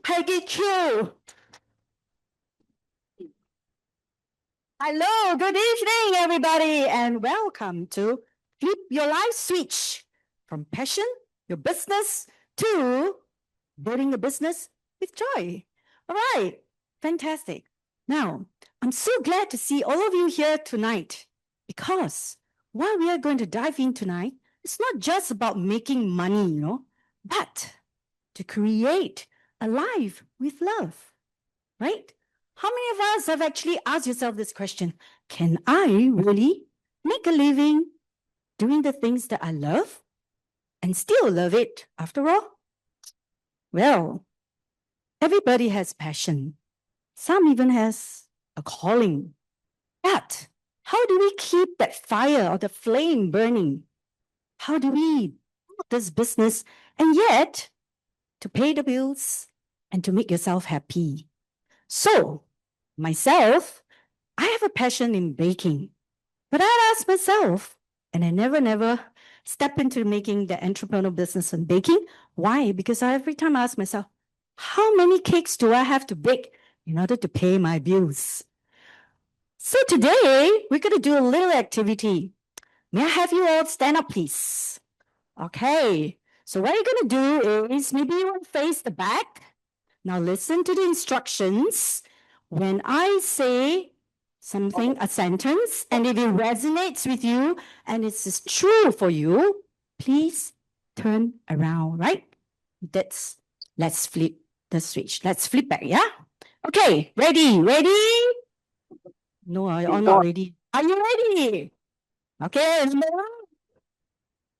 Peggy Q. Hello, good evening, everybody, and welcome to Flip Your Life Switch from passion, your business, to building a business with joy. All right, fantastic. Now, I'm so glad to see all of you here tonight because what we are going to dive in tonight is not just about making money, but to create a life with love, right? How many of us have actually asked yourself this question? Can I really make a living doing the things that I love and still love it after all? Well, everybody has passion. Some even has a calling. But how do we keep that fire or the flame burning? How do we do this business and yet to pay the bills and to make yourself happy? So, myself, I have a passion in baking, but I ask myself, and I never step into making the entrepreneurial business in baking. Why? Because I every time ask myself, how many cakes do I have to bake in order to pay my bills? So today, we're going to do a little activity. May I have you all stand up, please? Okay. So what you're going to do is maybe you will face the back. Now listen to the instructions. When I say something, a sentence, and if it resonates with you and it is true for you, please turn around, right? Let's flip the switch. Let's flip back, yeah? Okay, ready? No, you're not ready. Are you ready? Okay, number one,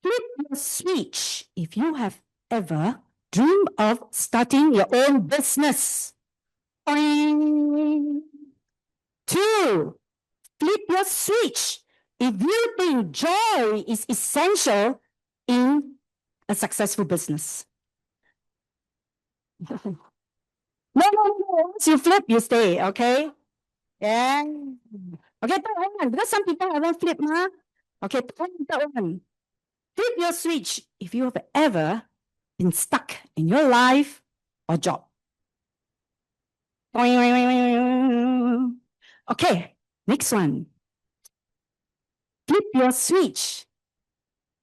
flip your switch if you have ever dreamed of starting your own business. Boing. Two, flip your switch if you think joy is essential in a successful business. No. Once you flip, you stay, okay? Yeah. Okay, third one, because some people haven't flipped, huh? Okay, third one. Flip your switch if you have ever been stuck in your life or job. Okay, next one. Flip your switch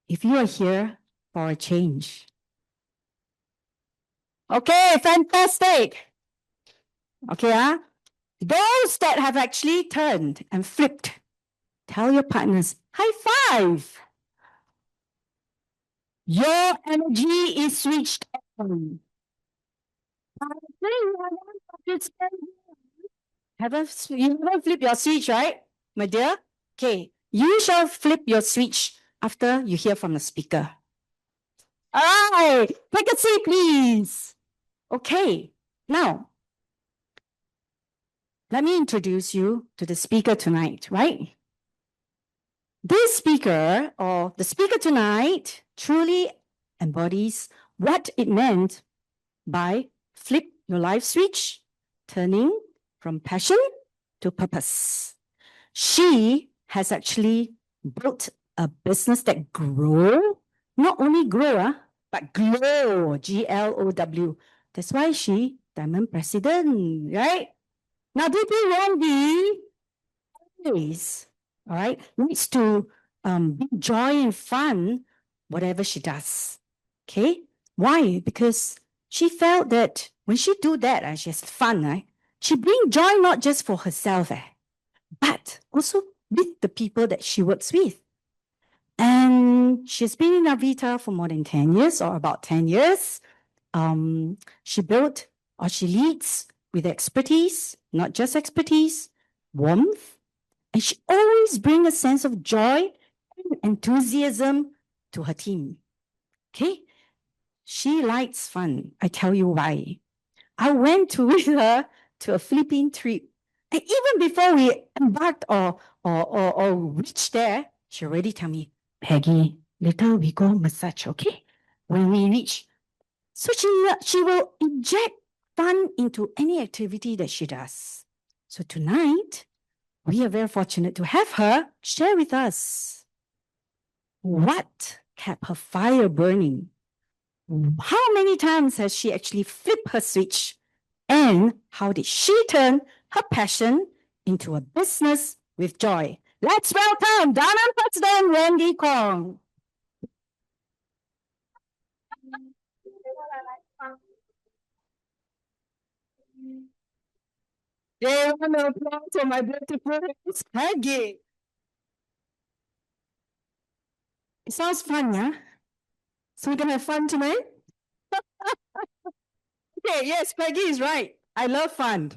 if you are here for a change. Okay, fantastic. Okay, those that have actually turned and flipped, tell your partners, high five. Your energy is switched on. You haven't flipped your switch, right, my dear? Okay, you shall flip your switch after you hear from the speaker. All right, take a seat, please. Okay, now, let me introduce you to the speaker tonight, right? This speaker, or the speaker tonight, truly embodies what it meant by flip your life switch, turning from passion to purpose. She has actually built a business that not only grow, but glow, Glow. That's why she Diamond President, right? Now, DP Wendy always, all right, needs to be joy and fun, whatever she does. Okay? Why? Because she felt that when she do that, she has fun, right? She bring joy not just for herself, but also with the people that she works with. And she's been in Avita for more than 10 years, or about 10 years. She leads with expertise, not just expertise, warmth, and she always brings a sense of joy and enthusiasm to her team. Okay? She likes fun. I tell you why. I went with her to a Philippine trip. And even before we embarked or reached there, she already tell me, Peggy, later we go massage, okay? When we reach. So she will inject fun into any activity that she does. So tonight, we are very fortunate to have her share with us what kept her fire burning. How many times has she actually flipped her switch And how did she turn her passion into a business with joy? Let's welcome Dana President Wendy Kwong. Yeah, round of applause for my beautiful Miss Peggy. It sounds fun, yeah? So we're gonna have fun tonight? Okay, yes, Peggy is right. I love fun.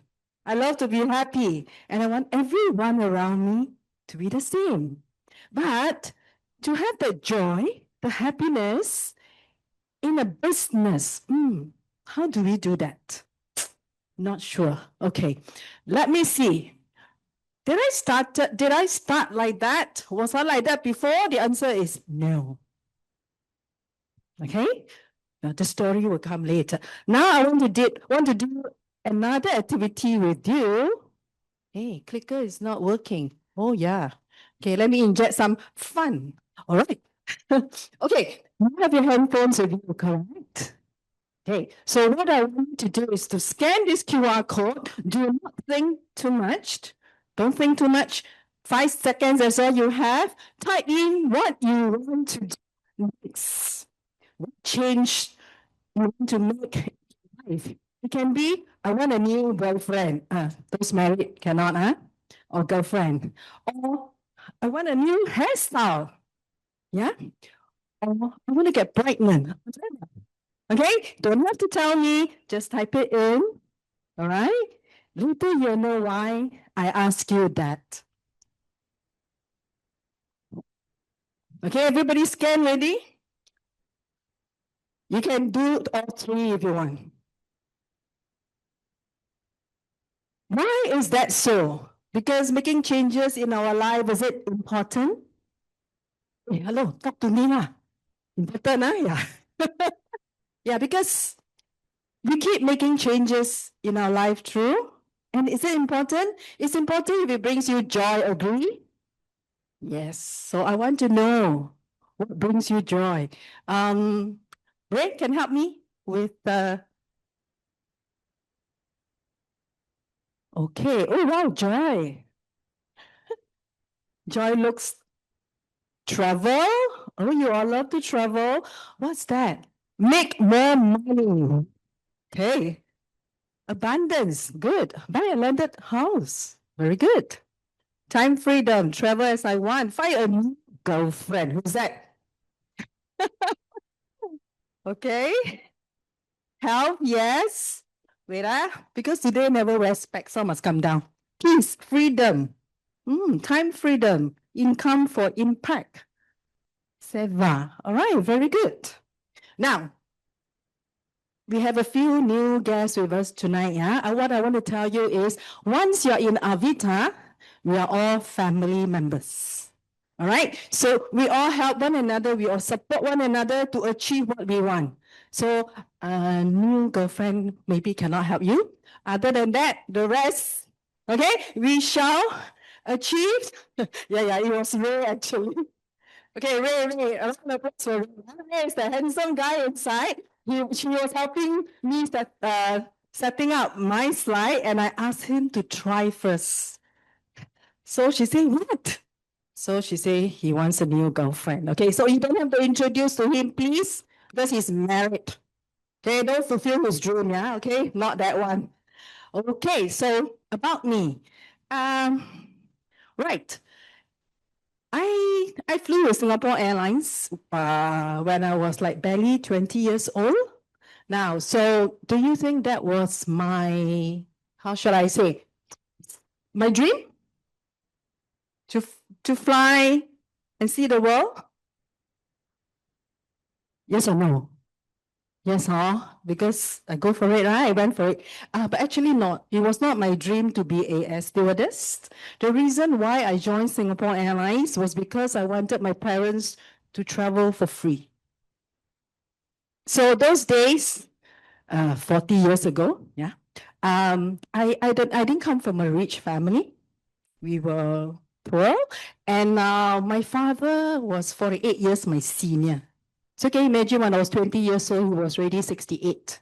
I love to be happy. And I want everyone around me to be the same. But to have the joy, the happiness in a business, how do we do that? Not sure. Okay, let me see. Did I start like that? Was I like that before? The answer is no. Okay? Now the story will come later. Now I want to do another activity with you. Hey, clicker is not working. Oh yeah. Okay, let me inject some fun. All right. Okay, you have your handphones with you, correct? Okay, so what I want you to do is to scan this QR code. Do not think too much. Don't think too much. 5 seconds is all you have. Type in what you want to do next. What change you want to make in life. It can be, I want a new boyfriend. Those married cannot, huh? Or girlfriend. Or I want a new hairstyle. Yeah? Or I want to get pregnant. Okay? Don't have to tell me. Just type it in. All right? Later you'll know why I ask you that. Okay, everybody scan ready? You can do all three if you want. Why is that so? Because making changes in our life, is it important? Hey, hello, talk to me lah. Important, yeah. Yeah, because we keep making changes in our life, true? And is it important? It's important if it brings you joy, agree? Yes. So I want to know what brings you joy. Ray can help me with the. Okay. Oh wow, joy. Joy looks travel. Oh, you all love to travel. What's that? Make more money. Okay. Abundance. Good. Buy a landed house. Very good. Time freedom. Travel as I want. Find a new girlfriend. Who's that? Okay. Health. Yes. Wait, because today never wear specs, so must come down. Peace. Freedom. Time freedom. Income for impact. Seva. All right. Very good. Now, we have a few new guests with us tonight. Yeah, and what I want to tell you is, once you're in Avita, we are all family members. All right, so we all help one another. We all support one another to achieve what we want. So, a new girlfriend maybe cannot help you. Other than that, the rest, okay, we shall achieve. Yeah, it was Ray actually. Okay, Ray, a round of applause for Ray. Ray is the handsome guy inside. She was helping me setting up my slide, and I asked him to try first. So she said, what? So she said he wants a new girlfriend. Okay, so you don't have to introduce to him, please, because he's married. Okay, don't fulfill his dream, yeah? Okay, not that one. Okay, so about me. Right. I flew with Singapore Airlines when I was like barely 20 years old. Now, so do you think that was my, how should I say, my dream? To fly and see the world? Yes or no? Yes, huh? Because I go for it, right? I went for it. But actually not. It was not my dream to be a air stewardess. The reason why I joined Singapore Airlines was because I wanted my parents to travel for free. So those days, 40 years ago, yeah, I didn't come from a rich family. We were poor, and my father was 48 years my senior. So can you imagine when I was 20 years old, he was already 68.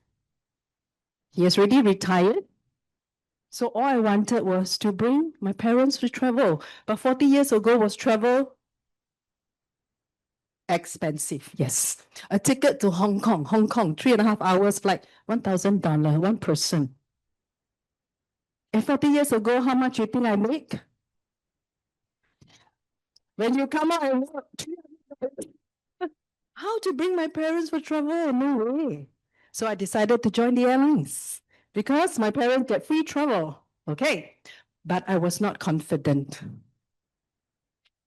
He has already retired. So all I wanted was to bring my parents to travel. But 40 years ago was travel expensive. Yes. A ticket to Hong Kong, 3.5 hours flight, $1,000, one person. And 40 years ago, how much you think I make? When you come out and work, how to bring my parents for travel? No way. So I decided to join the airlines because my parents get free travel. Okay. But I was not confident.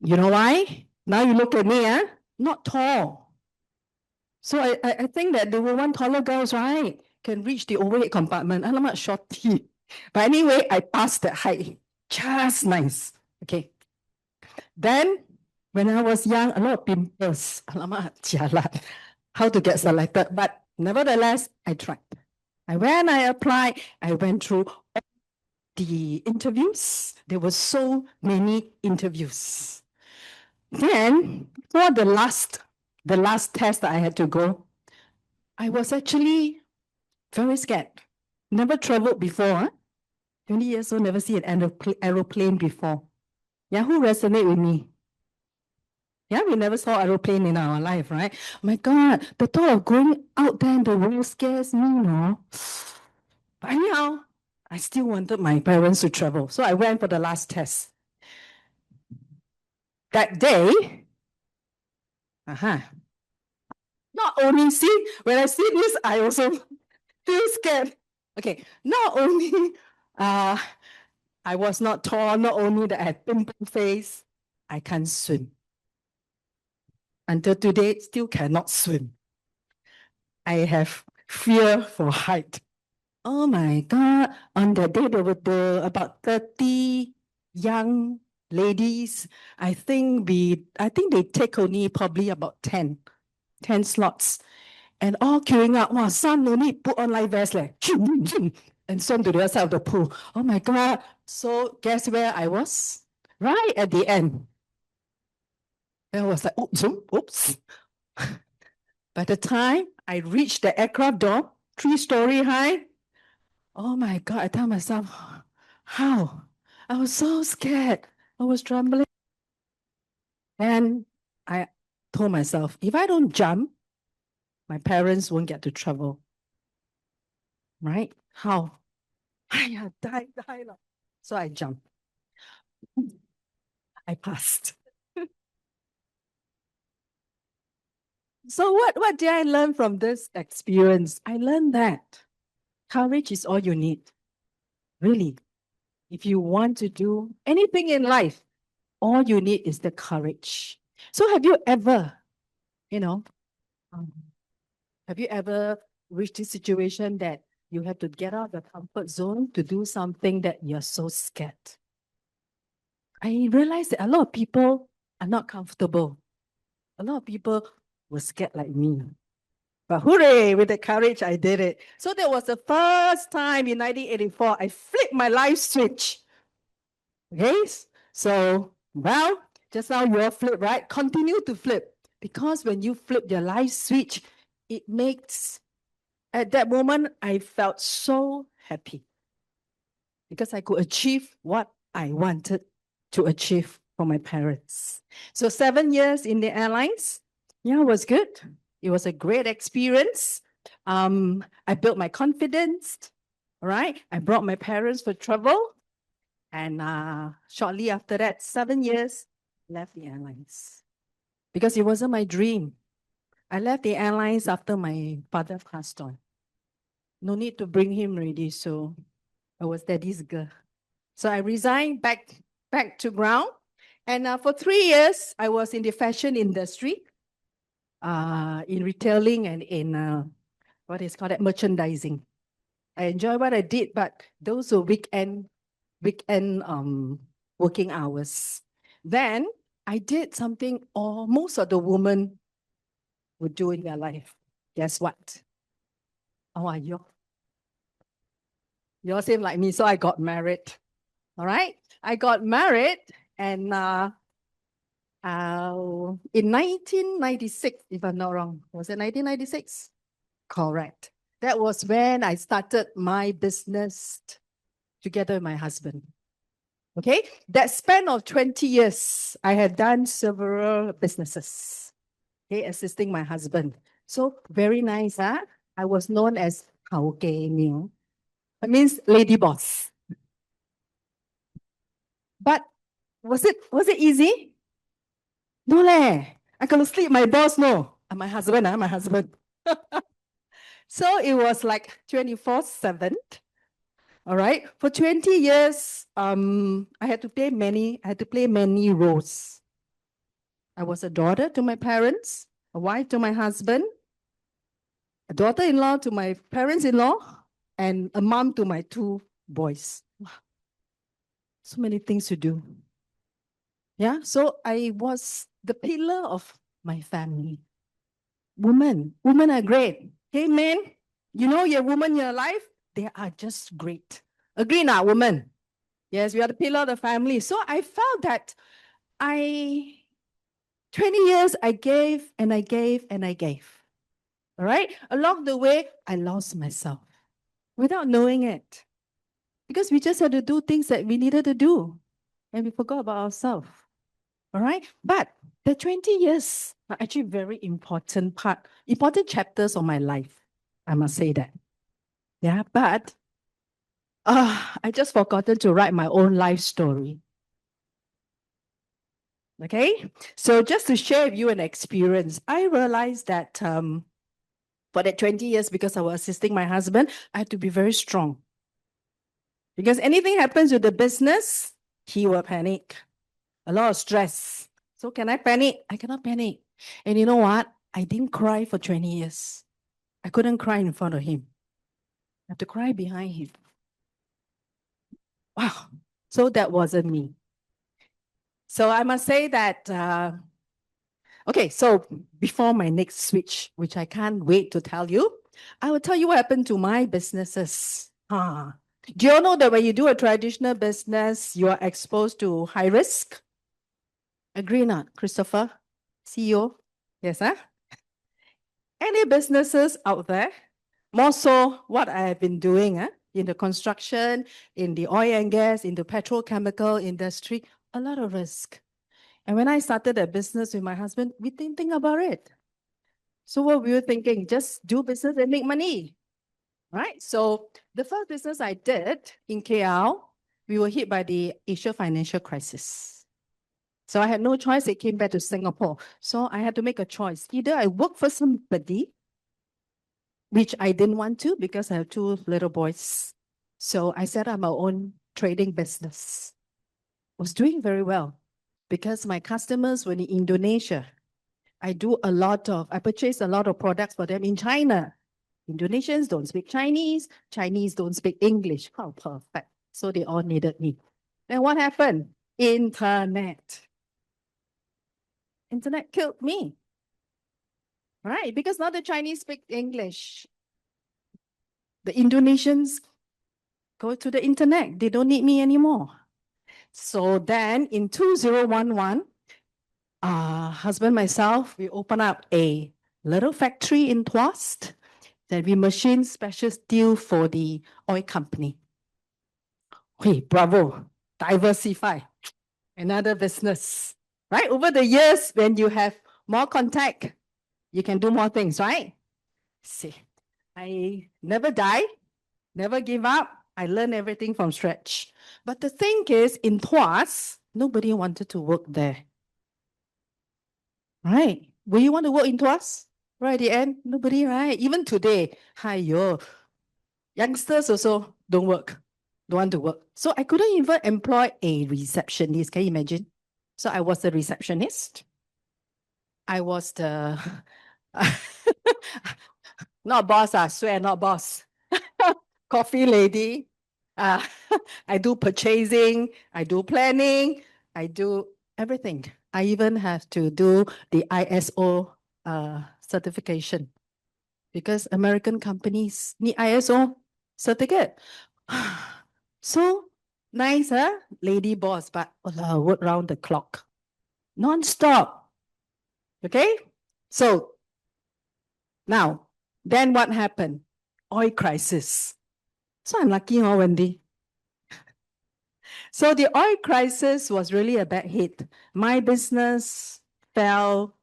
You know why? Now you look at me, not tall. So I think that the one taller girls, right, can reach the overhead compartment. I'm not shorty. But anyway, I passed that height. Just nice. Okay. Then, when I was young, a lot of pimples. Alamak, jialat. How to get selected. But nevertheless, I tried. When I applied, I went through the interviews. There were so many interviews. Then, for the last test that I had to go, I was actually very scared. Never traveled before. 20 years old, never seen an aeroplane before. Yeah, who resonate with me? Yeah, we never saw aeroplane in our life, right? My God, the thought of going out there in the world scares me, But anyhow, I still wanted my parents to travel. So I went for the last test. That day, not only see, when I see this, I also feel scared. Okay, not only I was not tall, not only that I had pimple face, I can't swim. Until today, still cannot swim. I have fear for height. Oh my God. On that day, there were about 30 young ladies. I think they take only probably about 10 slots. And all queuing up. Wow, son, no need put on life vest, like, and swim to the other side of the pool. Oh my God. So guess where I was? Right at the end. And I was like, oops. By the time I reached the aircraft door, 3-story high, oh my God, I tell myself, how? I was so scared. I was trembling. And I told myself, if I don't jump, my parents won't get to travel. Right? How? I die. So I jumped. I passed. So what did I learn from this experience? I learned that courage is all you need. Really. If you want to do anything in life, all you need is the courage. So have you ever, um, reached a situation that you have to get out of the comfort zone to do something that you're so scared? I realized that a lot of people are not comfortable. A lot of people were scared like me. But hooray, with the courage, I did it. So that was the first time in 1984, I flipped my life switch. Okay, so, well, just now you all flip, right? Continue to flip. Because when you flip your life switch, it makes, at that moment, I felt so happy. Because I could achieve what I wanted to achieve for my parents. So 7 years in the airlines, yeah, it was good. It was a great experience. I built my confidence, right? I brought my parents for travel. And shortly after that, 7 years, left the airlines. Because it wasn't my dream. I left the airlines after my father passed on. No need to bring him ready, so I was daddy's girl. So I resigned back to ground. And for 3 years, I was in the fashion industry, in retailing and in what is called merchandising. I enjoy what I did, but those were weekend working hours. Then I did something most of the women would do in their life. Guess what? How are you? You're same like me, so I got married. All right? I got married and in 1996, if I'm not wrong. Was it 1996? Correct. That was when I started my business together with my husband. Okay, that span of 20 years, I had done several businesses, okay, assisting my husband. So very nice, huh? I was known as Hao Gei Niu. That means lady boss. But was it easy? No leh. I got to sleep. My boss no. My husband, my husband. So it was like 24/7. All right. For 20 years, I had to play many roles. I was a daughter to my parents, a wife to my husband, a daughter-in-law to my parents-in-law, and a mom to my two boys. Wow. So many things to do. Yeah. So I was the pillar of my family. Women are great. Hey, men, you know your woman in your life, they are just great. Agree now, woman? Yes, we are the pillar of the family. So I felt that 20 years, I gave and I gave and I gave. All right. Along the way, I lost myself without knowing it because we just had to do things that we needed to do and we forgot about ourselves. All right. But the 20 years are actually very important chapters of my life. I must say that. Yeah. But I just forgotten to write my own life story. Okay. So just to share with you an experience, I realized that for that 20 years, because I was assisting my husband, I had to be very strong. Because anything happens with the business, he will panic. A lot of stress. So can I panic? I cannot panic. And you know what? I didn't cry for 20 years. I couldn't cry in front of him. I have to cry behind him. Wow. So that wasn't me. So I must say that, okay, so before my next switch, which I can't wait to tell you, I will tell you what happened to my businesses. Do you all know that when you do a traditional business, you are exposed to high risk? Agree not, Christopher, CEO? Yes, huh? Any businesses out there? More so what I have been doing in the construction, in the oil and gas, in the petrochemical industry, a lot of risk. And when I started a business with my husband, we didn't think about it. So what we were thinking, just do business and make money, right? So the first business I did in KL, we were hit by the Asia financial crisis. So I had no choice. It came back to Singapore. So I had to make a choice. Either I work for somebody, which I didn't want to because I have two little boys. So I set up my own trading business. Was doing very well because my customers were in Indonesia. I purchase a lot of products for them in China. Indonesians don't speak Chinese. Chinese don't speak English. How perfect. So they all needed me. And what happened? Internet. Internet killed me. Right? Because now the Chinese speak English. The Indonesians go to the internet. They don't need me anymore. So then in 2011, husband, myself, we opened up a little factory in Tuas that we machine special steel for the oil company. Hey, bravo, diversify, another business, right? Over the years, when you have more contact, you can do more things, right? See, I never die, never give up. I learn everything from scratch. But the thing is, in Tuas, nobody wanted to work there. Right? Will you want to work in Tuas? Right at the end, nobody, right? Even today, yo, youngsters also don't want to work. So I couldn't even employ a receptionist. Can you imagine? So I was the receptionist. I was the not boss, I swear, not boss. Coffee lady. I do purchasing, I do planning, I do everything. I even have to do the ISO certification because American companies need ISO certificate. So nice, huh? Lady boss, but work round the clock, non-stop. Okay? So now, then what happened? oil crisis. So I'm lucky, huh, Wendy? So the oil crisis was really a bad hit. My business fell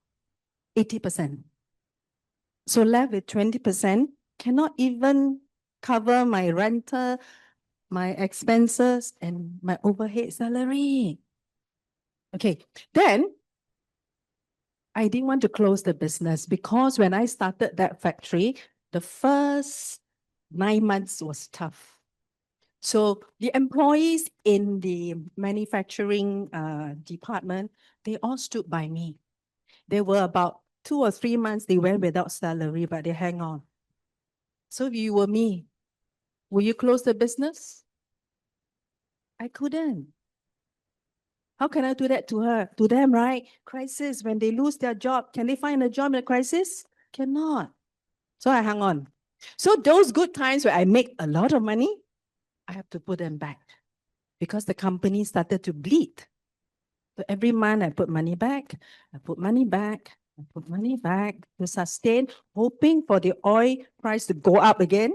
80%. So left with 20%, cannot even cover my rental, my expenses, and my overhead salary. Okay, then I didn't want to close the business because when I started that factory, the first 9 months was tough. So the employees in the manufacturing department, they all stood by me. There were about 2 or 3 months they went without salary, but they hang on. So if you were me, will you close the business? I couldn't. How can I do that to her? To them, right? Crisis, when they lose their job, can they find a job in a crisis? Cannot. So I hung on. So those good times where I make a lot of money, I have to put them back because the company started to bleed. So every month I put money back, I put money back, I put money back to sustain, hoping for the oil price to go up again.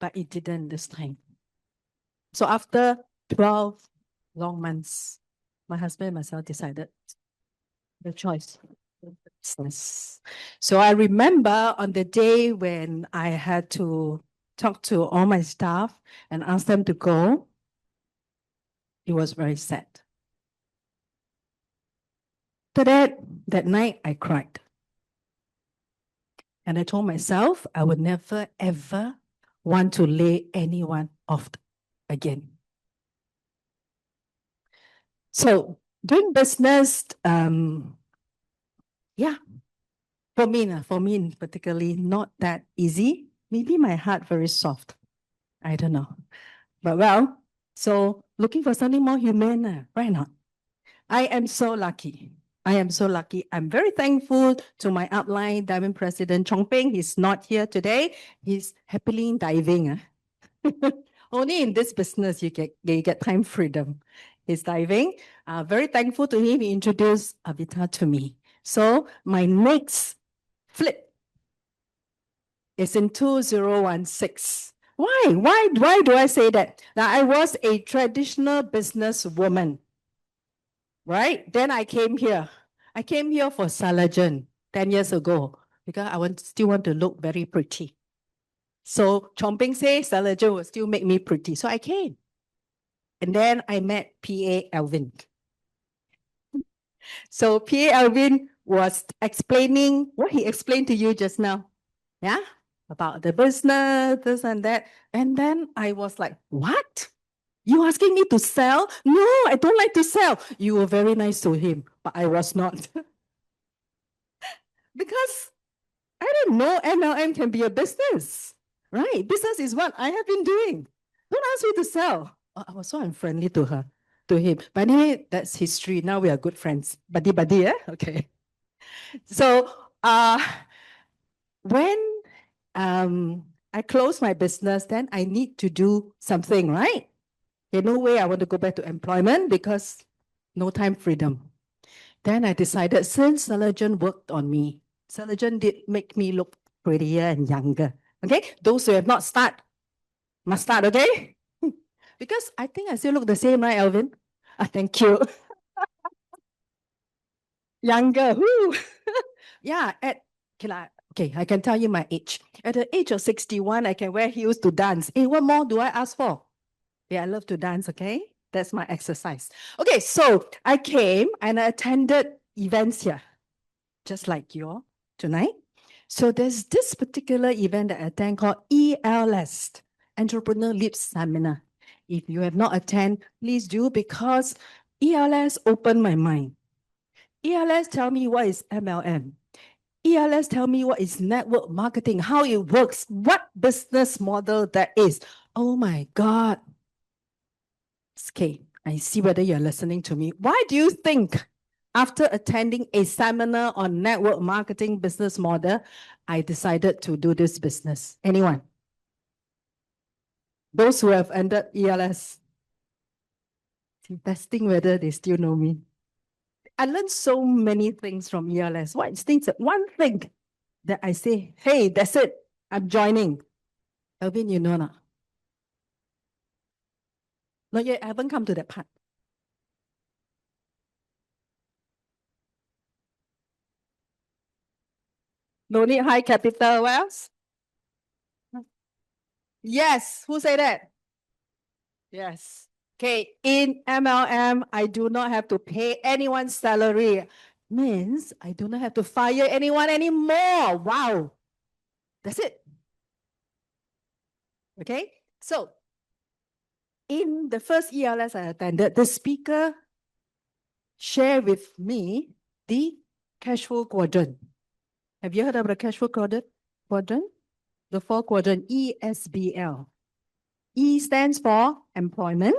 But it didn't this time. So after 12 long months, my husband and myself decided the choice. Business. So I remember on the day when I had to talk to all my staff and ask them to go, it was very sad. After that night, I cried. And I told myself I would never, ever want to lay anyone off again. So doing business, yeah, for me particularly, not that easy. Maybe my heart very soft. I don't know. But well, so looking for something more human, right not? I am so lucky. I am so lucky. I'm very thankful to my upline Diamond President Chong Ping. He's not here today. He's happily diving. Only in this business you get time freedom. He's diving. Very thankful to him. He introduced Avita to me. So my next flip is in 2016. Why do I say that? Now, I was a traditional businesswoman, right? Then I came here. I came here for Salajan 10 years ago because I still want to look very pretty. So Chomping says Salajan will still make me pretty. So I came. And then I met PA Alvin. So PA Alvin was explaining what he explained to you just now. Yeah? About the business, this and that. And then I was like, what? You asking me to sell? No, I don't like to sell. You were very nice to him, but I was not. Because I didn't know MLM can be a business, right? Business is what I have been doing. Don't ask me to sell. I was so unfriendly to her, to him. But anyway, that's history. Now we are good friends. Buddy, eh? Okay. So when I close my business, then I need to do something, right? In no way I want to go back to employment because no time freedom. Then I decided since Salajan worked on me, Salajan did make me look prettier and younger. Okay, those who have not start, must start, okay? Because I think I still look the same, right, Alvin? Thank you. Younger, whoo. Yeah, okay, I can tell you my age. At the age of 61, I can wear heels to dance. Hey, what more do I ask for? Yeah, I love to dance, okay? That's my exercise. Okay, so I came and I attended events here, just like you tonight. So there's this particular event that I attend called ELS, Entrepreneur Leap Seminar. If you have not attended, please do because ELS opened my mind. ELS tell me what is MLM. ELS tell me what is network marketing, how it works, what business model that is. Oh my God. Okay, I see whether you're listening to me. Why do you think after attending a seminar on network marketing business model, I decided to do this business? Anyone? Those who have ended ELS. Testing whether they still know me. I learned so many things from ELS. One thing that I say, hey, that's it. I'm joining. Alvin, you know not? Not yet. I haven't come to that part. No need high capital. What else? Yes. Who said that? Yes. Okay. In MLM, I do not have to pay anyone's salary. Means I do not have to fire anyone anymore. Wow. That's it. Okay. So in the first ELS I attended, the speaker shared with me the cash flow quadrant. Have you heard of the cash flow quadrant? The 4 quadrant ESBL. E stands for employment.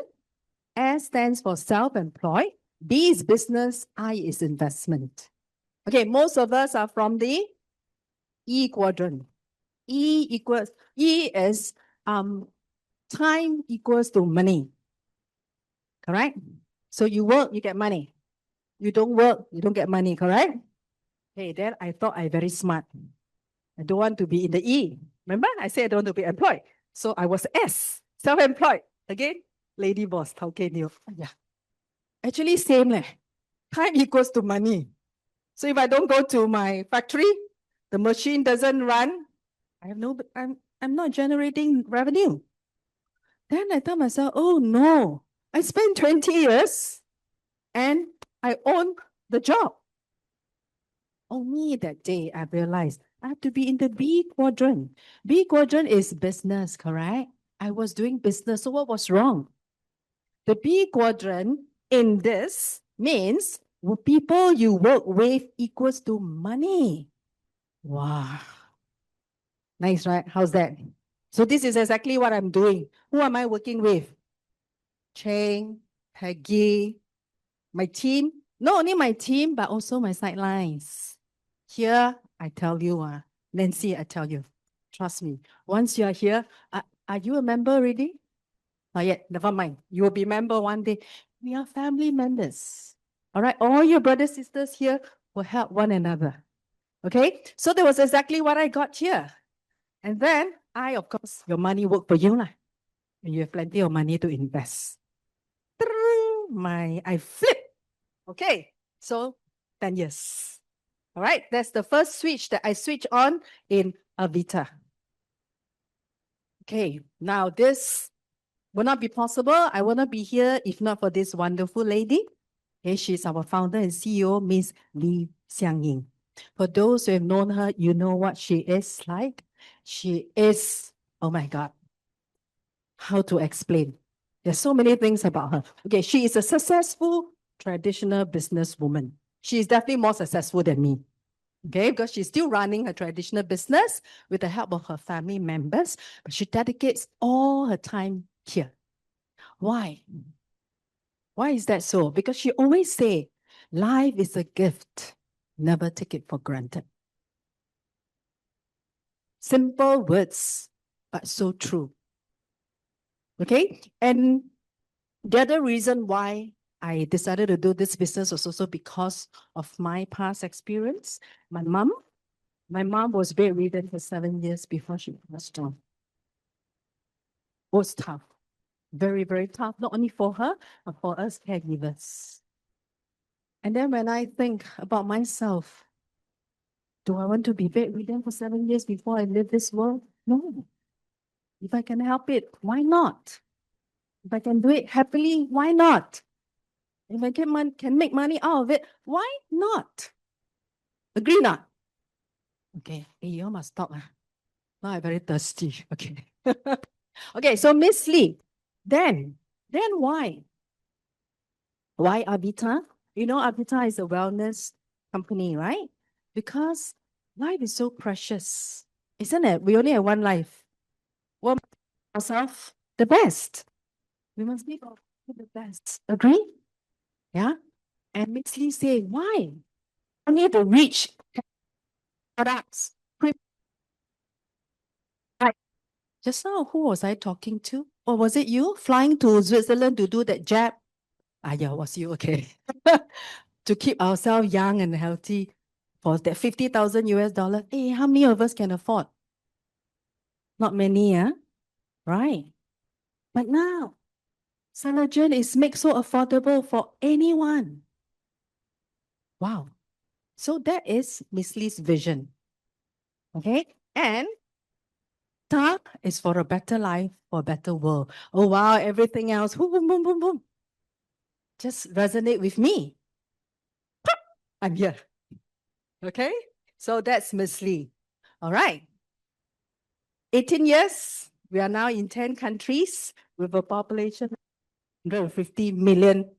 S stands for self-employed. B is business. I is investment. Okay, most of us are from the E quadrant. E is time equals to money. Correct? So you work, you get money. You don't work, you don't get money, correct? Okay, then I thought I very smart. I don't want to be in the E. Remember, I said I don't want to be employed. So I was S, self-employed. Again, lady boss, Tauke New. Yeah. Actually, same leh. Time equals to money. So if I don't go to my factory, the machine doesn't run, I'm not generating revenue. Then I tell myself, oh no, I spent 20 years and I own the job. Only that day I realized I have to be in the B quadrant. B quadrant is business, correct? I was doing business, so what was wrong? The B quadrant in this means people you work with equals to money. Wow. Nice, right? How's that? So this is exactly what I'm doing. Who am I working with? Cheng, Peggy, my team. Not only my team, but also my sidelines. Here, I tell you, Nancy, I tell you, trust me. Once you are here, are you a member already? Not yet, never mind. You will be a member one day. We are family members. All right, all your brothers, sisters here will help one another. Okay, so that was exactly what I got here. And then of course, your money work for you lah. And you have plenty of money to invest. I flip. Okay, so 10 years. All right, that's the first switch that I switch on in Avita. Okay, now this will not be possible. I will not be here if not for this wonderful lady. Okay, she's our founder and CEO, Miss Lee Xiangying. For those who have known her, you know what she is like. She is, oh my God, how to explain? There's so many things about her. Okay, she is a successful traditional businesswoman. She is definitely more successful than me. Okay, because she's still running her traditional business with the help of her family members, but she dedicates all her time here. Why? Why is that so? Because she always say, life is a gift. Never take it for granted. Simple words, but so true. Okay, and the other reason why I decided to do this business was also because of my past experience. My mom was bedridden for 7 years before she passed on. It was tough, very, very tough, not only for her, but for us caregivers. And then when I think about myself, do I want to be bedridden for 7 years before I leave this world? No. If I can help it, why not? If I can do it happily, why not? If I can make money out of it, why not? Agree not? Okay, hey, you all must stop. Now I'm very thirsty. Okay. Okay, so Miss Lee, then why? Why Avita? You know, Avita is a wellness company, right? Because life is so precious, isn't it? We only have one life. What ourselves the best. We must make the best. Agree? Yeah. And Miss Lee say, why? Only the rich products. Right. Just now, who was I talking to? Or was it you flying to Switzerland to do that jab? Yeah, was you okay? To keep ourselves young and healthy for that 50,000 US dollar. Hey, how many of us can afford? Not many, huh? Right. But now, collagen is made so affordable for anyone. Wow. So that is Miss Lee's vision. Okay. And Ta is for a better life, for a better world. Oh, wow. Everything else, boom, boom, boom, boom, boom. Just resonate with me. I'm here. Okay. So that's Miss Lee. All right. 18 years. We are now in 10 countries with a population of 150 million.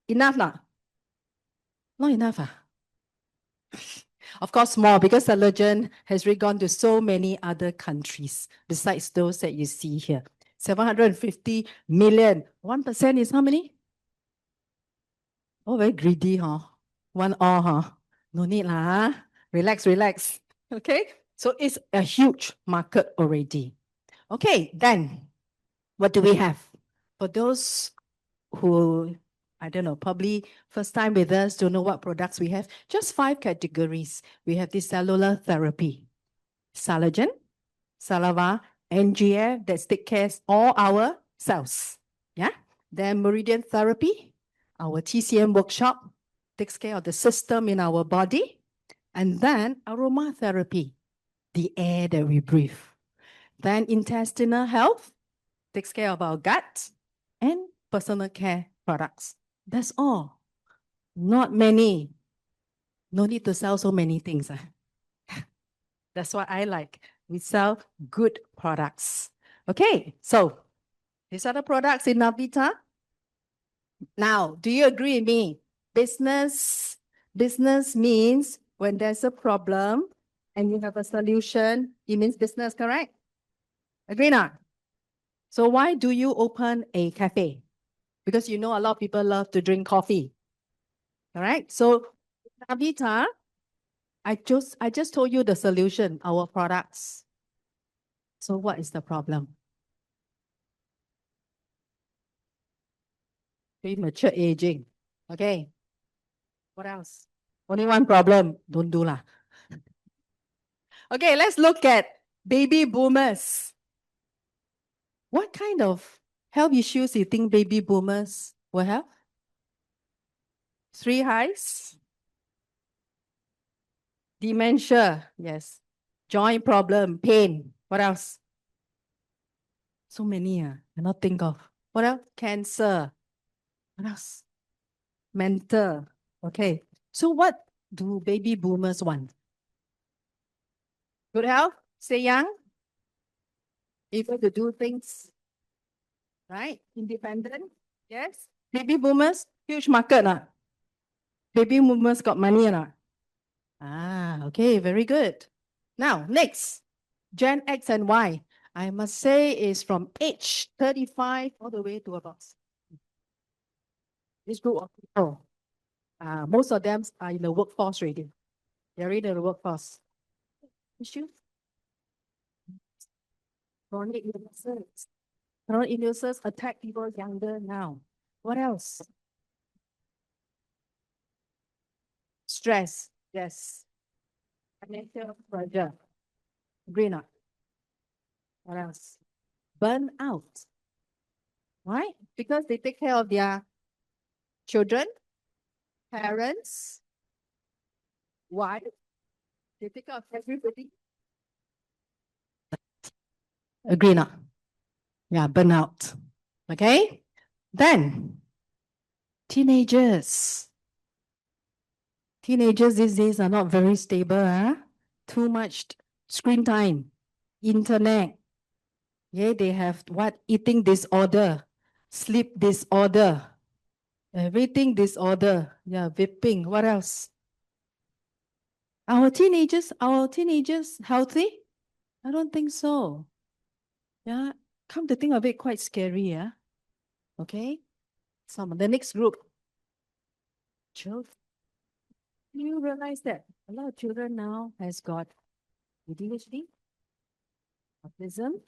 Enough now? Not enough. Of course, more because the legend has really gone to so many other countries besides those that you see here. 750 million. 1% is how many? Oh, very greedy, huh? One all, huh? No need lah. Huh? Relax, relax. Okay, so it's a huge market already. Okay, then what do we have? For those who, I don't know, probably first time with us, don't know what products we have, just 5 categories. We have the cellular therapy, Salogen, Salava, NGF that take care of all our cells. Yeah. Then Meridian therapy, our TCM workshop, takes care of the system in our body. And then aromatherapy, the air that we breathe. Then intestinal health, takes care of our gut, and personal care products. That's all. Not many. No need to sell so many things. That's what I like. We sell good products. Okay, so these are the products in Navita. Now, do you agree with me? Business means when there's a problem and you have a solution, it means business, correct? Agree not? So why do you open a cafe? Because you know a lot of people love to drink coffee. All right. So Navita, I just told you the solution, our products. So what is the problem? Premature aging. Okay. What else? Only one problem. Don't do lah. Okay, let's look at baby boomers. What kind of health issues you think baby boomers will have? 3 highs? Dementia, yes. Joint problem, pain. What else? So many, cannot think of. What else? Cancer. What else? Mental. Okay. So what do baby boomers want? Good health, stay young, able to do things, right? Independent. Yes. Baby boomers, huge market. Baby boomers got money or not? Ah, okay, very good. Now, next, Gen X and Y. I must say is from age 35 all the way to about this group of people. Most of them are in the workforce already. They're in the workforce. Issues? Chronic illnesses. Chronic illnesses attack people younger now. What else? Stress. Yes. Financial pressure. Agree or not? What else? Burnout. Right? Because they take care of their children, parents, wife. They take care of everybody. Agree or not? Yeah, burnout. Okay? Then, teenagers. Teenagers these days are not very stable, huh? Too much screen time, internet. Yeah, they have what? Eating disorder, sleep disorder, everything disorder. Yeah, vaping. What else? Our teenagers healthy? I don't think so. Yeah, come to think of it, quite scary, yeah. Okay. The next group. Children. Do you realize that a lot of children now has got ADHD, autism,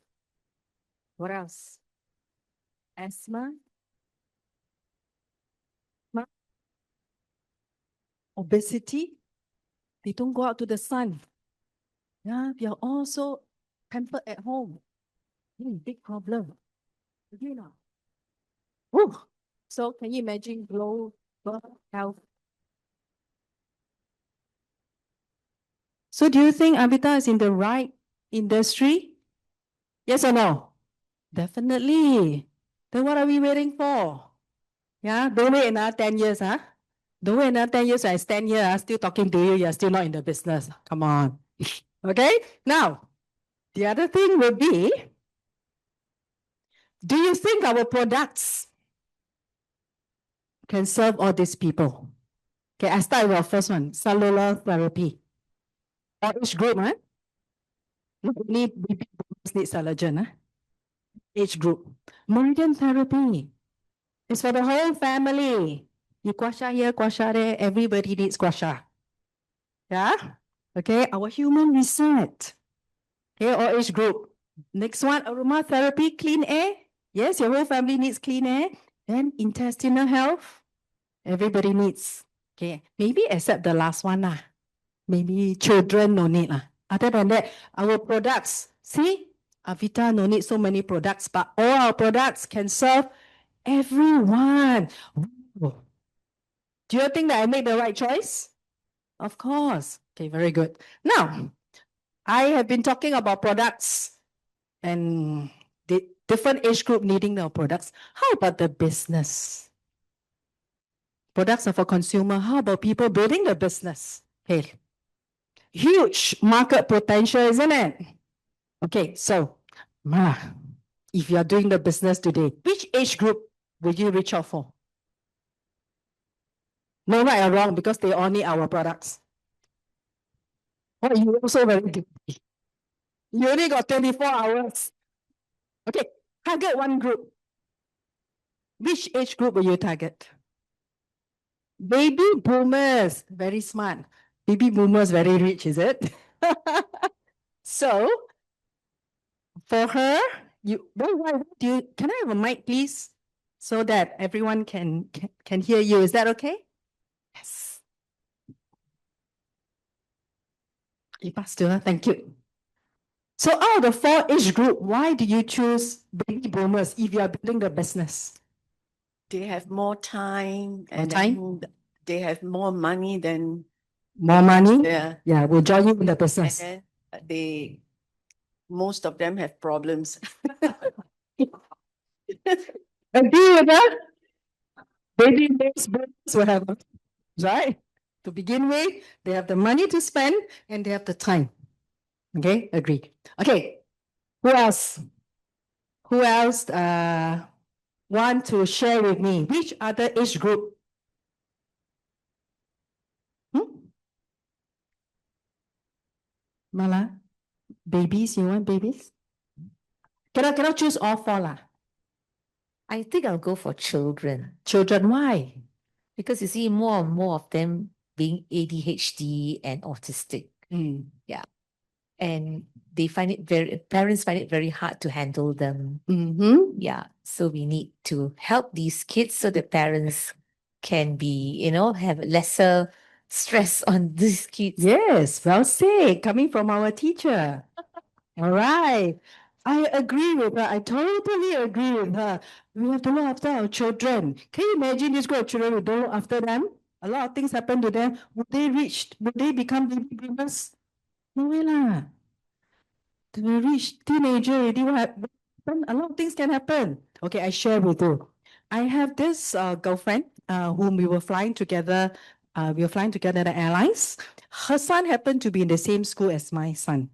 what else? Asthma, obesity. They don't go out to the sun. Yeah, we are also pampered at home. Big problem. You know. Oh, so can you imagine global health? So do you think Avita is in the right industry? Yes or no? Definitely. Then what are we waiting for? Yeah, don't wait another 10 years, huh? Don't wait another 10 years, I stand here, still talking to you, you're still not in the business. Come on. Okay, now, the other thing will be, do you think our products can serve all these people? Okay, I start with our first one, cellular therapy. Or age group, huh? Not only baby boomers need collagen, huh? Age group. Meridian therapy. It's for the whole family. You guasha here, guasha there, everybody needs guasha. Yeah? Okay, our human reset. Okay, or age group. Next one, aromatherapy, clean air. Yes, your whole family needs clean air. Then intestinal health. Everybody needs. Okay, maybe except the last one lah. Maybe children no need lah. Other than that, our products. See, Avita no need so many products, but all our products can serve everyone. Ooh. Do you think that I made the right choice? Of course. Okay, very good. Now, I have been talking about products and the different age group needing our products. How about the business? Products are for consumer. How about people building the business? Hey, huge market potential, isn't it? Okay, so Ma, if you are doing the business today, which age group will you reach out for? No right or wrong, because they all need our products. Oh, you also very guilty. You only got 24 hours. Okay, target one group. Which age group will you target? Baby boomers, very smart. Baby boomers, very rich, is it? So, for her, why do you, can I have a mic, please? So that everyone can hear you. Is that okay? Yes. You passed to her. Thank you. So out of the 4 age group, why do you choose baby boomers if you are building the business? They have more time and time? then they have more money than More money? yeah. Yeah, we'll join you in the And business. then most of them have problems. Agree with that? Baby boomers will have, right? To begin with, they have the money to spend and they have the time. Okay, agree. Okay, who else? Who else want to share with me? Which other age group? Mala? Babies, you want babies? Cannot choose all 4 lah. I think I'll go for children Children, why? because you see more and more of them being ADHD and autistic, Mm. and parents find it very hard to handle them. Mm-hmm. Yeah, so we need to help these kids so the parents can be, have lesser stress on these kids. Yes, well said, coming from our teacher. All right. I agree with her. I totally agree with her. We have to look after our children. Can you imagine this group of children we don't look after them? A lot of things happen to them. Would they become baby boomers? No way lah. They will reach teenager already. What happen? A lot of things can happen. Okay, I share with you. I have this girlfriend whom we were flying together. We were flying together at the airlines. Her son happened to be in the same school as my son.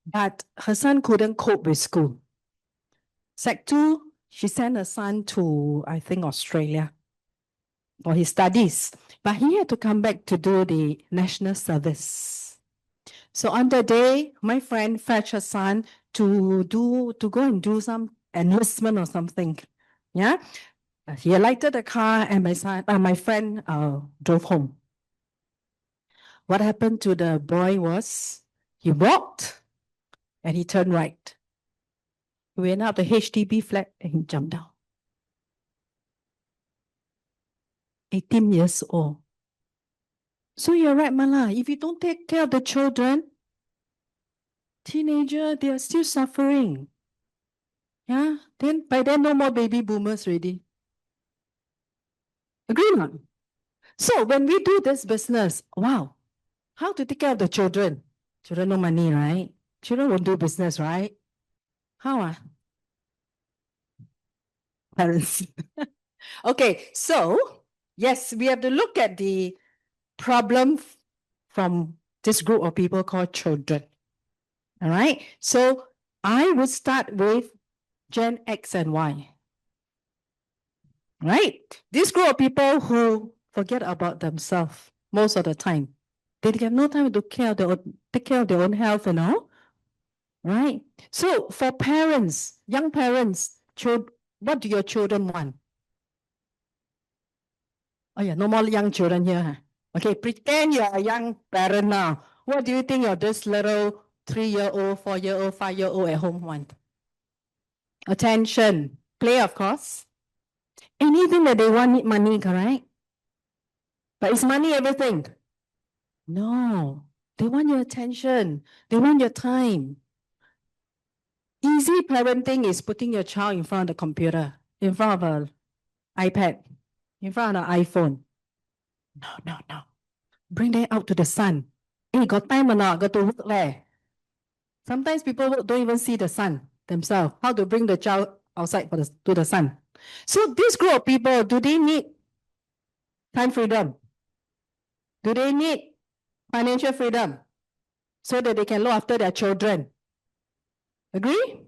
But her son couldn't cope with school. Sec 2, she sent her son to, I think, Australia for his studies. But he had to come back to do the national service. So on the day, my friend fetched her son to go and do some enlistment or something. Yeah. He alighted the car and my friend drove home. What happened to the boy was he walked and he turned right. He went up the HDB flat and he jumped down. 18 years old. So you're right, Mala. If you don't take care of the children, teenager, they are still suffering. Yeah, then by then no more baby boomers already. Agree or not? So when we do this business, wow, how to take care of the children? Children no money, right? Children won't do business, right? How ah? Parents. Okay, so yes, we have to look at the problem from this group of people called children. All right, so I would start with Gen X and Y. Right? This group of people who forget about themselves most of the time. They have no time to take care of their own health, right? So for parents, young parents, what do your children want? Oh yeah, no more young children here. Huh? Okay, pretend you're a young parent now. What do you think of this little 3-year-old, 4-year-old, 5-year-old at home want? Attention, play, of course. Anything that they want need money, correct? But is money everything? No, they want your attention. They want your time. Easy parenting is putting your child in front of the computer, in front of an iPad, in front of an iPhone. No, no, no. Bring them out to the sun. Hey, got time or not? Got to work there. Sometimes people don't even see the sun themselves. How to bring the child outside to the sun? So this group of people, do they need time freedom? Do they need financial freedom so that they can look after their children? Agree?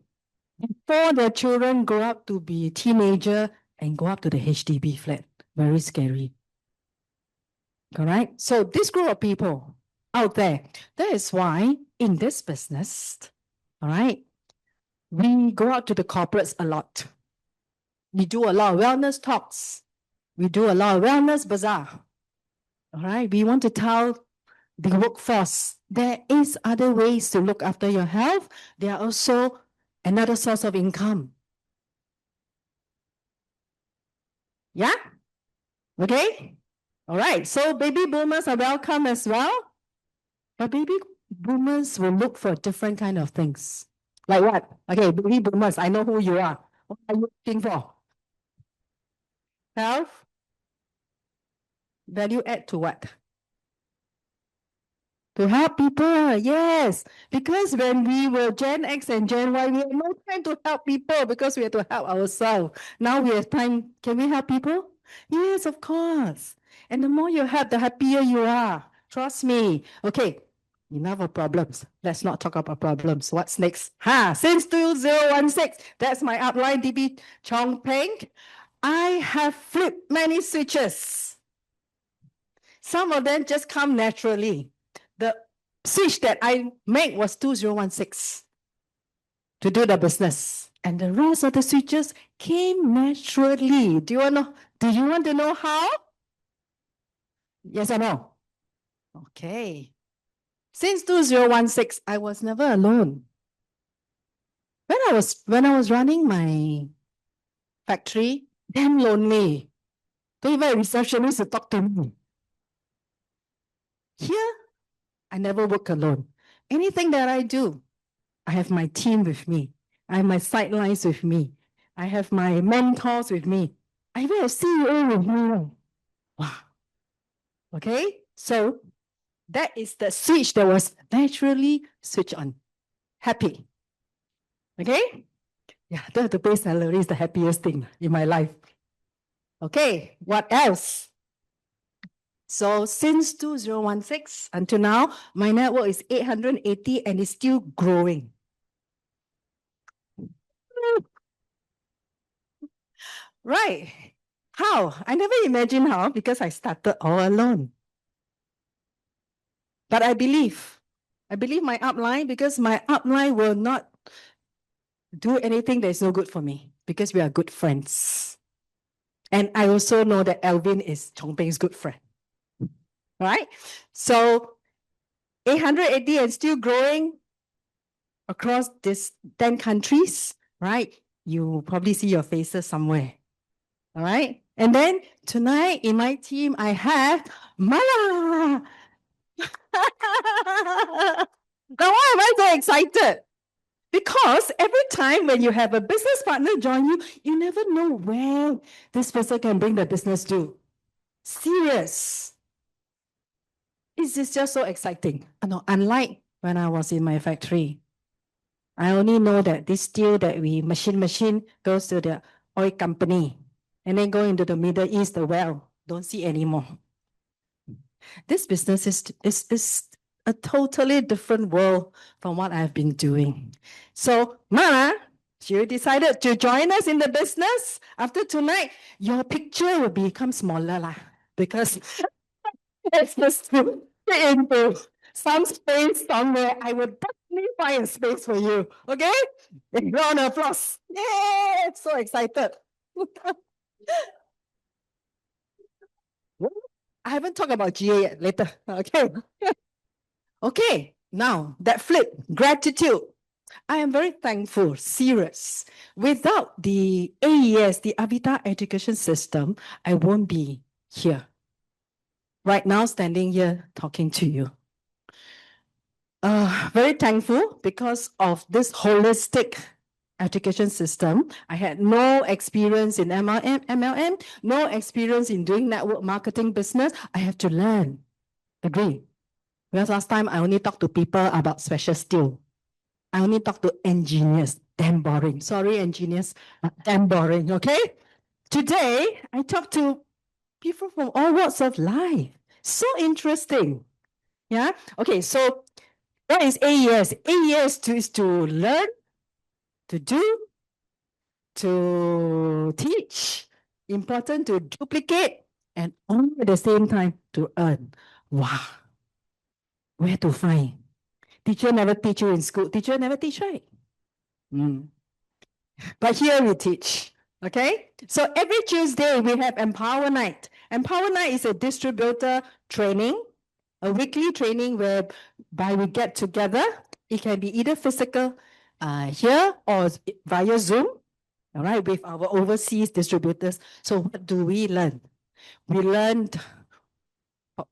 Before their children grow up to be a teenager and go up to the HDB flat. Very scary. Correct? So this group of people out there, that is why in this business, all right, we go out to the corporates a lot. We do a lot of wellness talks. We do a lot of wellness bazaar. All right, we want to tell the workforce there is other ways to look after your health. There are also another source of income. Yeah? Okay? All right, so baby boomers are welcome as well. But baby boomers will look for different kind of things. Like what? Okay, baby boomers, I know who you are. What are you looking for? Health? Value add to what? To help people, yes. Because when we were Gen X and Gen Y, we had no time to help people because we had to help ourselves. Now we have time. Can we help people? Yes, of course. And the more you help, the happier you are. Trust me. Okay, enough of problems. Let's not talk about problems. What's next? Since 2016, that's my upline, DB Chong Peng. I have flipped many switches. Some of them just come naturally. The switch that I made was 2016 to do the business. And the rest of the switches came naturally. Do you want to know how? Yes or no? Okay. Since 2016, I was never alone. When I was running my factory, damn lonely. Don't even have receptionists to talk to me. Here, I never work alone. Anything that I do, I have my team with me. I have my sidelines with me. I have my mentors with me. I even have CEO with me. Wow. Okay, so that is the switch that was naturally switched on. Happy. Okay? Yeah, don't have to pay salary is the happiest thing in my life. Okay, what else? So since 2016 until now, my network is 880 and it's still growing. Right. How? I never imagined how because I started all alone. But I believe my upline because my upline will not do anything that is no good for me because we are good friends. And I also know that Alvin is Chong Peng's good friend. Right? So 880 and still growing across these 10 countries, right? You probably see your faces somewhere. All right. And then tonight in my team, I have Mala. Now, why am I so excited? Because every time when you have a business partner join you, you never know where this person can bring the business to. Serious. This is just so exciting. No, unlike when I was in my factory, I only know that this steel that we machine goes to the oil company and then go into the Middle East, the well. Don't see anymore. This business is a totally different world from what I've been doing. So, Ma, you decided to join us in the business. After tonight, your picture will become smaller lah, because it's just to fit into some space somewhere. I will definitely find a space for you. Okay? Round of applause. Yay! So excited. I haven't talked about GA yet. Later. Okay. Okay. Now that flip, gratitude. I am very thankful, serious. Without the AES, the Avita education system, I won't be here. Right now, standing here talking to you. Very thankful because of this holistic education system. I had no experience in MLM, no experience in doing network marketing business. I have to learn. Agree? Because last time I only talked to people about special steel. I only talk to engineers. Damn boring. Sorry, engineers. Damn boring, okay? Today, I talk to people from all walks of life. So interesting. Yeah? Okay, so what is AES? AES is to learn, to do, to teach, important to duplicate, and all at the same time to earn. Wow. Where to find? Teacher never teach you in school. Teacher never teach, right? But here we teach. Okay? So every Tuesday we have Empower Night. Empower Night is a distributor training, a weekly training whereby we get together. It can be either physical here or via Zoom, all right, with our overseas distributors. So what do we learn? We learned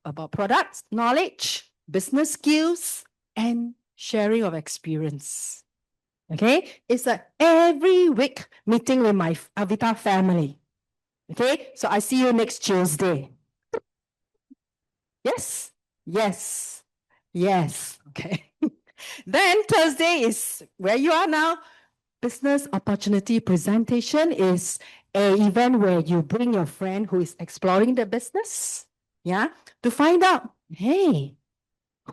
about products, knowledge, business skills, and sharing of experience. Okay, it's a every week meeting with my Avita family. Okay, so I see you next Tuesday. Yes, yes, yes. Okay. Then Thursday is where you are now. Business opportunity presentation is an event where you bring your friend who is exploring the business, yeah, to find out, hey,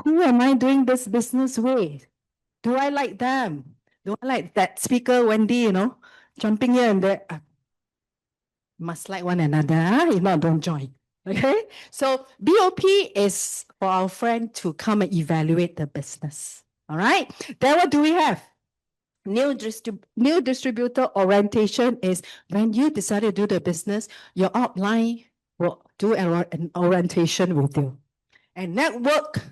who am I doing this business with? Do I like them? Do I like that speaker, Wendy, jumping here and there? Must like one another, if not, don't join. Okay? So BOP is for our friend to come and evaluate the business. All right? Then what do we have? New distributor orientation is when you decide to do the business, your outline will do an orientation with you. And networker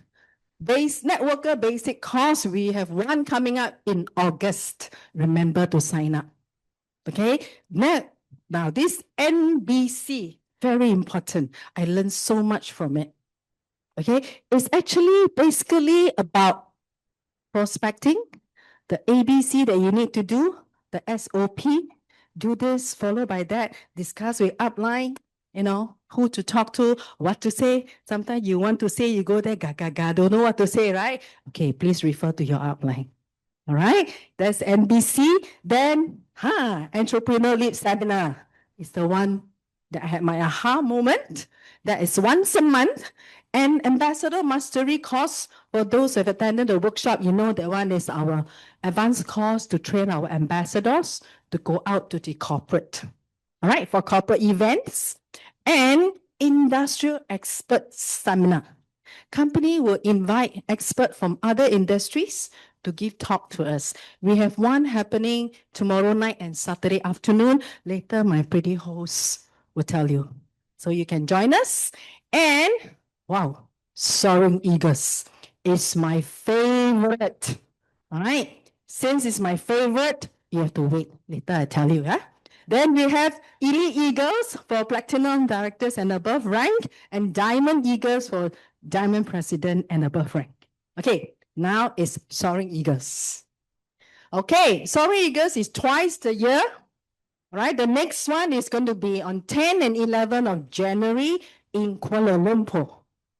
basic course, we have one coming up in August. Remember to sign up. Okay? Now this NBC, very important. I learned so much from it. Okay? It's actually basically about prospecting, the ABC that you need to do, the SOP, do this, followed by that, discuss with upline, who to talk to, what to say. Sometimes you want to say, you go there, don't know what to say, right? Okay, please refer to your upline. All right, that's NBC. Then, Entrepreneur Lead Seminar is the one that I had my aha moment. That is once a month. And Ambassador Mastery course, for those who have attended the workshop, you know that one is our advanced course to train our ambassadors to go out to the corporate. All right, for corporate events. And Industrial Expert Seminar. Company will invite experts from other industries to give talk to us. We have one happening tomorrow night and Saturday afternoon. Later, my pretty host will tell you. So you can join us. And wow, Soaring Eagles is my favorite. All right. Since it's my favorite, you have to wait. Later, I tell you. Then we have Elite Eagles for Platinum Directors and above rank, and Diamond Eagles for Diamond President and above rank. Okay, now it's Soaring Eagles. Okay, Sorry Eagles is twice a year. All right, the next one is going to be on 10 and 11 of January in Kuala Lumpur.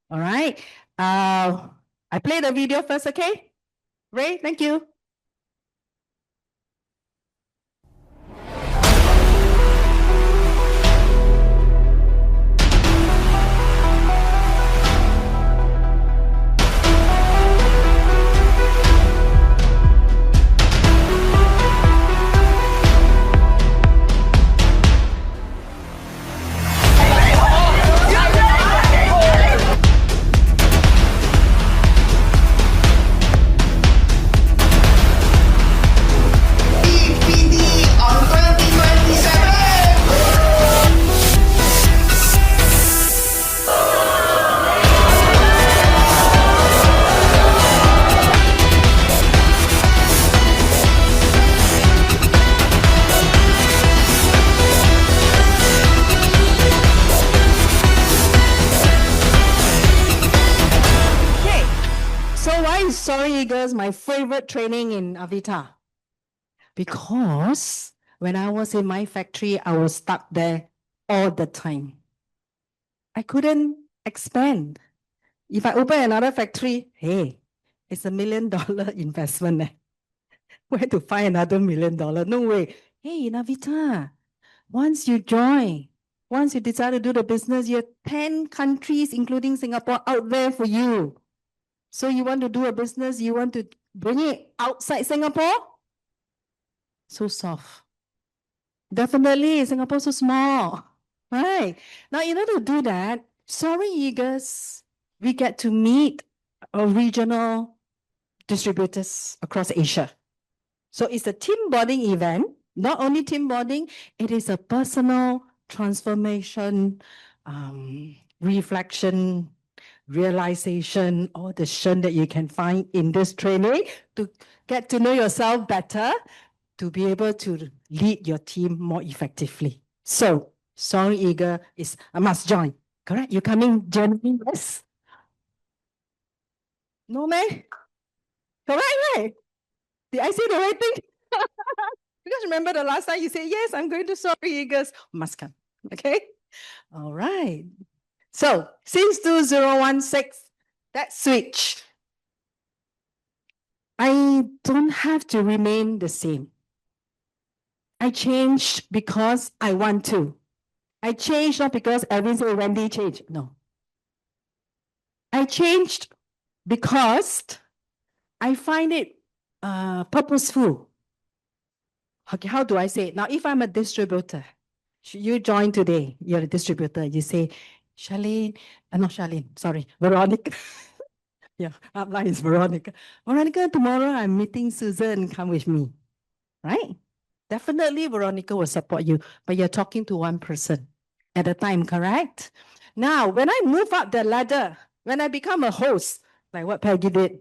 All right. I play the video first, okay? Ray, thank you. Okay, so why is Sorry Eagles my favorite training in Avita? Because when I was in my factory, I was stuck there all the time. I couldn't expand. If I open another factory, hey, it's $1 million investment. Where to find another $1 million? No way. Hey, Navita, once you join, once you decide to do the business, you have 10 countries, including Singapore, out there for you. So you want to do a business, you want to bring it outside Singapore? So soft. Definitely, Singapore so small. Right. Now, in order to do that, Sorry Eagles, we get to meet regional distributors across Asia. So it's a team bonding event. Not only team bonding, it is a personal transformation, reflection, realization, all the shun that you can find in this training to get to know yourself better, to be able to lead your team more effectively. So, Sorry Eager is a must join. Correct? You coming January, yes? No, man? Correct, right? Did I say the right thing? Because remember the last time you said, yes, I'm going to Sorry Eagles. Must come. Okay? All right. So, since 2016, that switch, I don't have to remain the same. I changed because I want to. I changed not because everyone said Wendy changed. No. I changed because I find it purposeful. Okay, how do I say it? Now, if I'm a distributor, you join today, you're a distributor, you say, Charlene, not Charlene, sorry, Veronica. Yeah, upline is Veronica. Veronica, tomorrow I'm meeting Susan, come with me, right? Definitely Veronica will support you, but you're talking to one person at a time, correct? Now, when I move up the ladder, when I become a host, like what Peggy did,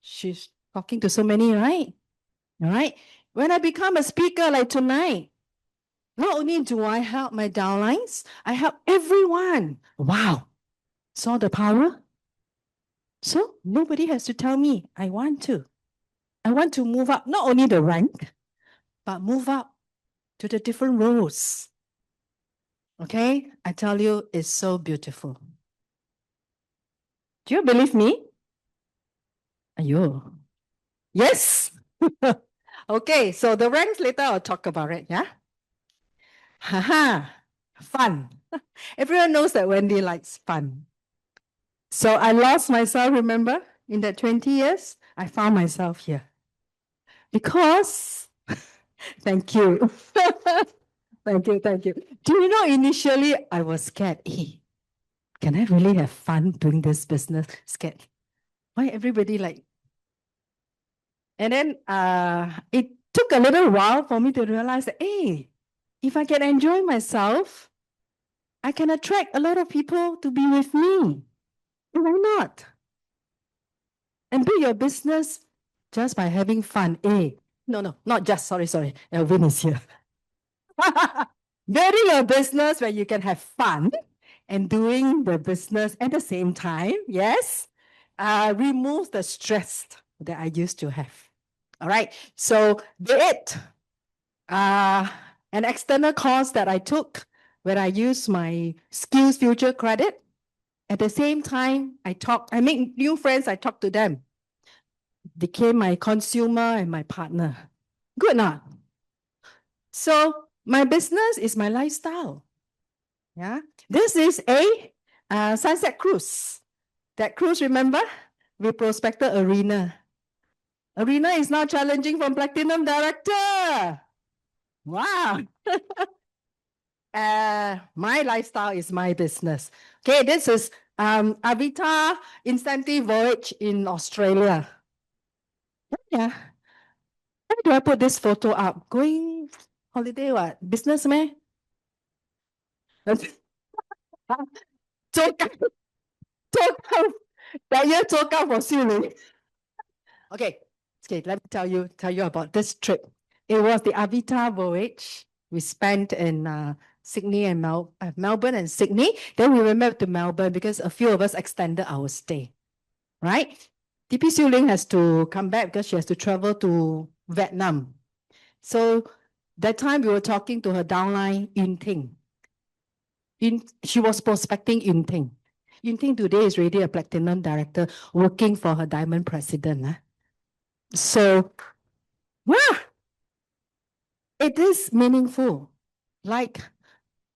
she's talking to so many, right? All right. When I become a speaker like tonight, not only do I help my downlines, I help everyone. Wow. Saw the power? So nobody has to tell me, I want to. I want to move up, not only the rank, but move up to the different roles. Okay? I tell you, it's so beautiful. Do you believe me? Ayo. Yes? Okay, so the ranks later I'll talk about it, yeah? Haha, fun. Everyone knows that Wendy likes fun. So I lost myself, remember? In that 20 years, I found myself here. Because, thank you. Thank you, thank you. Do you know, initially I was scared. Hey, can I really have fun doing this business? Scared. Why everybody like? And then it took a little while for me to realize that, hey, if I can enjoy myself, I can attract a lot of people to be with me. Why not? And build your business just by having fun. No, not just, sorry. Elvin is here. Building your business where you can have fun and doing the business at the same time, yes, removes the stress that I used to have. All right. So it an external course that I took where I used my skills future credit. At the same time, I make new friends, I talk to them. Became my consumer and my partner. Good not? So my business is my lifestyle. Yeah. This is a sunset cruise. That cruise, remember? We prospected Arena. Arena is now challenging from Platinum Director. Wow. My lifestyle is my business. Okay, this is Avita incentive voyage in Australia. Yeah. Why do I put this photo up? Going holiday what? Business man? 做工，for 修理。Okay, let me tell you about this trip. It was the Avita voyage. We spent in Sydney and Melbourne and Sydney. Then we went back to Melbourne because a few of us extended our stay. Right? TP Siu Ling has to come back because she has to travel to Vietnam. So that time we were talking to her downline, Yun Ting. She was prospecting Yun Ting. Yun Ting today is already a platinum director working for her diamond president. So, yeah, it is meaningful. Like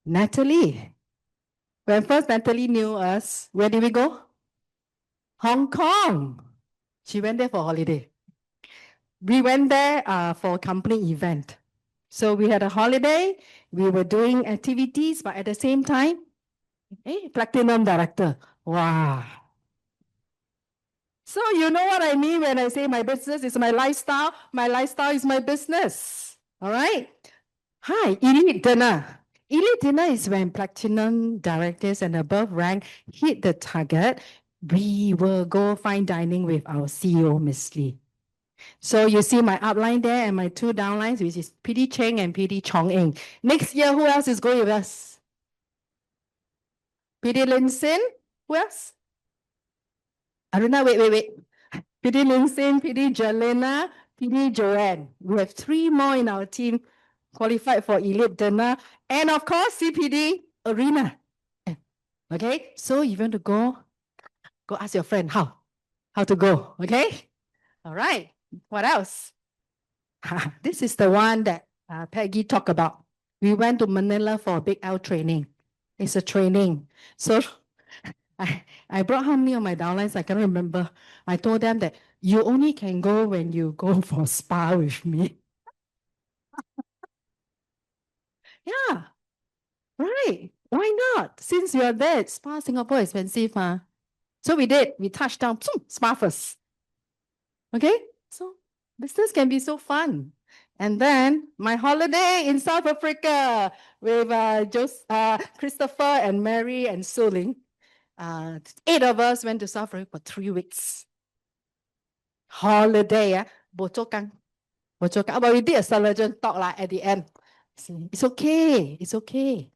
Natalie. When first Natalie knew us, where did we go? Hong Kong. She went there for holiday. We went there for a company event. So we had a holiday, we were doing activities, but at the same time, platinum director. Wow. So you know what I mean when I say my business is my lifestyle is my business. All right? Hi, elite dinner. Elite dinner is when platinum directors and above rank hit the target. We will go fine dining with our CEO, Miss Lee. So you see my upline there and my two downlines, which is PD Cheng and PD Chong Eng. Next year, who else is going with us? PD Lin Sin? Who else? Aruna, wait. PD Lin Sin, PD Jelena, PD Joanne. We have 3 more in our team qualified for elite dinner. And of course, CPD Arena. Okay, so you want to go ask your friend how to go, okay? All right, what else? This is the one that Peggy talked about. We went to Manila for a Big L training. It's a training. So I brought how many of my downlines? I can't remember. I told them that you only can go when you go for spa with me. Yeah, right. Why not? Since you're there, spa Singapore is expensive. So we did. We touched down, spa first. Okay? So business can be so fun. And then my holiday in South Africa with Christopher and Mary and Suling. 8 of us went to South Africa for 3 weeks. Holiday, But we did a celebration talk at the end. It's okay. It's okay.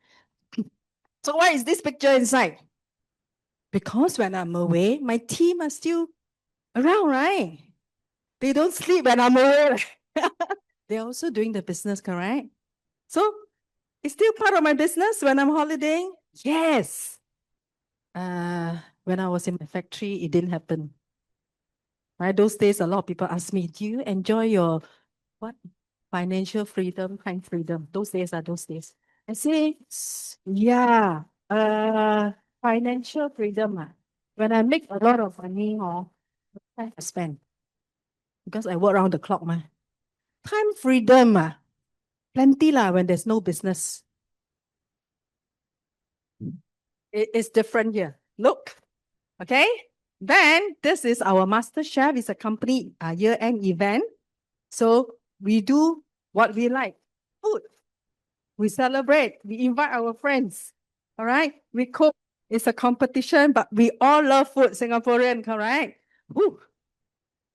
So why is this picture inside? Because when I'm away, my team are still around, right? They don't sleep when I'm away. They're also doing the business, correct? So it's still part of my business when I'm holidaying? Yes. When I was in my factory, it didn't happen. Right? Those days, a lot of people ask me, do you enjoy your what? Financial freedom, time freedom. Those days are those days. I say, yeah, financial freedom. When I make a lot of money, I spend. Because I work around the clock. Time freedom, plenty when there's no business. It's different here. Look, okay? Then this is our Master Chef. It's a company year-end event. So we do what we like, food. We celebrate. We invite our friends. All right? We cook. It's a competition, but we all love food, Singaporean, correct? Woo.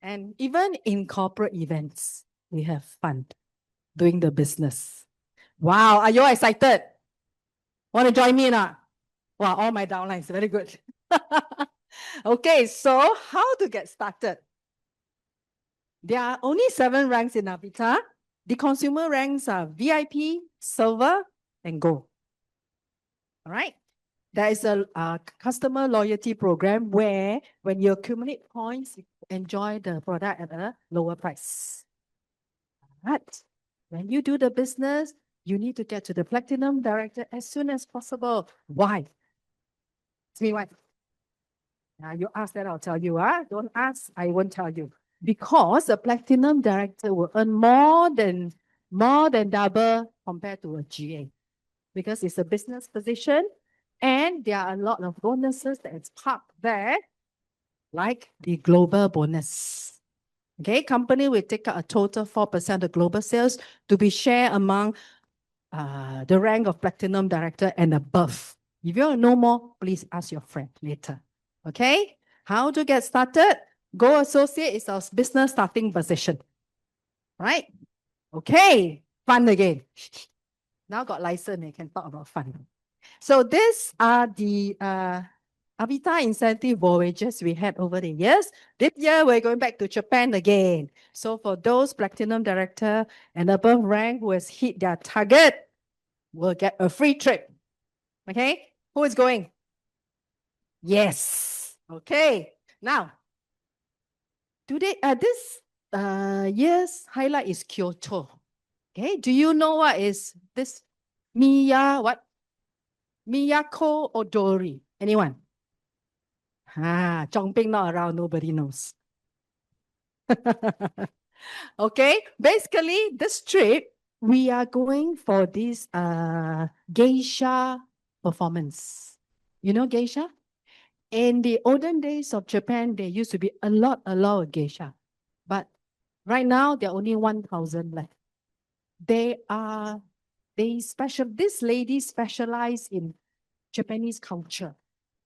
And even in corporate events, we have fun doing the business. Wow, are you all excited? Want to join me now? Wow, all my downlines, very good. Okay, so how to get started? There are only 7 ranks in Avita. The consumer ranks are VIP, Silver, and Gold. All right. There is a customer loyalty program where when you accumulate points, you enjoy the product at a lower price. But when you do the business, you need to get to the platinum director as soon as possible. Why? Tell me why. Now you ask that, I'll tell you. Don't ask, I won't tell you. Because a platinum director will earn more than double compared to a GA. Because it's a business position and there are a lot of bonuses that is parked there, like the global bonus. Okay, company will take out a total 4% of global sales to be shared among the rank of platinum director and above. If you want to know more, please ask your friend later. Okay, how to get started? Go Associate is our business starting position. Right? Okay, fun again. Now got license, you can talk about fun. So these are the Avita incentive voyages we had over the years. This year, we're going back to Japan again. So for those platinum director and above rank who has hit their target, will get a free trip. Okay, who is going? Yes. Okay, now, today, this year's highlight is Kyoto. Okay, do you know what is this Miyako Odori? Anyone? Chongping not around, nobody knows. Okay, basically this trip, we are going for this geisha performance. You know geisha? In the olden days of Japan, there used to be a lot of geisha. But right now, there are only 1,000 left. These ladies specialize in Japanese culture.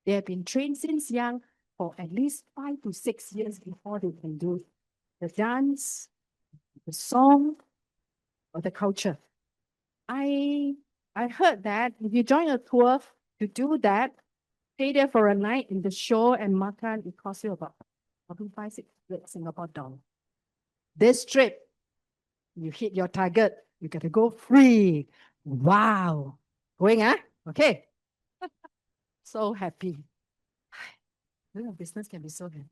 They have been trained since young for at least 5 to 6 years before they can do the dance, the song, or the culture. I heard that if you join a tour to do that, stay there for a night in the show and makan, it costs you about 5-6 Singapore dollars. This trip, you hit your target, you get to go free. Wow. Going, Okay. So happy. Doing business can be so happy.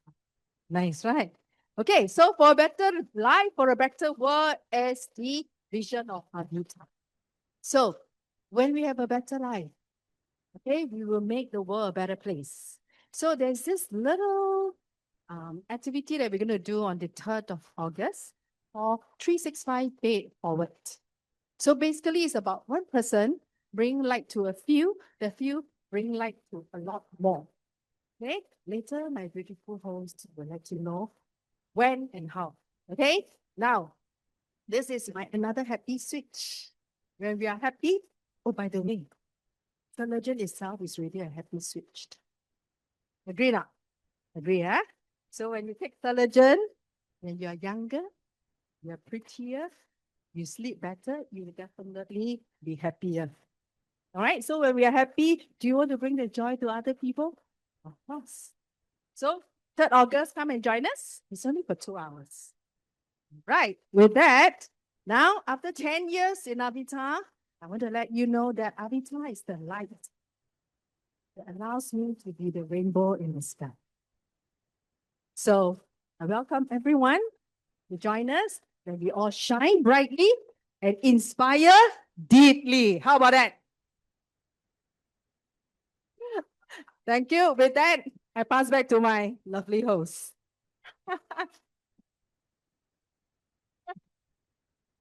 Nice, right? Okay, so for a better life, for a better world is the vision of Avita. So when we have a better life, okay, we will make the world a better place. So there's this little activity that we're going to do on the 3rd of August for 365 Pay Forward. So basically, it's about one person bring light to a few, the few bring light to a lot more. Okay, later my beautiful host will let you know when and how. Okay, now this is another happy switch. When we are happy, oh, by the way, the legend itself is really a happy switch. Agree not? Agree, So when you take Thalagen, when you are younger, you are prettier, you sleep better, you will definitely be happier. All right, so when we are happy, do you want to bring the joy to other people? Of course. So 3rd August, come and join us. It's only for 2 hours. Right, with that, now after 10 years in Avita, I want to let you know that Avita is the light that allows me to be the rainbow in the sky. So I welcome everyone to join us when we all shine brightly and inspire deeply. How about that? Thank you. With that, I pass back to my lovely host.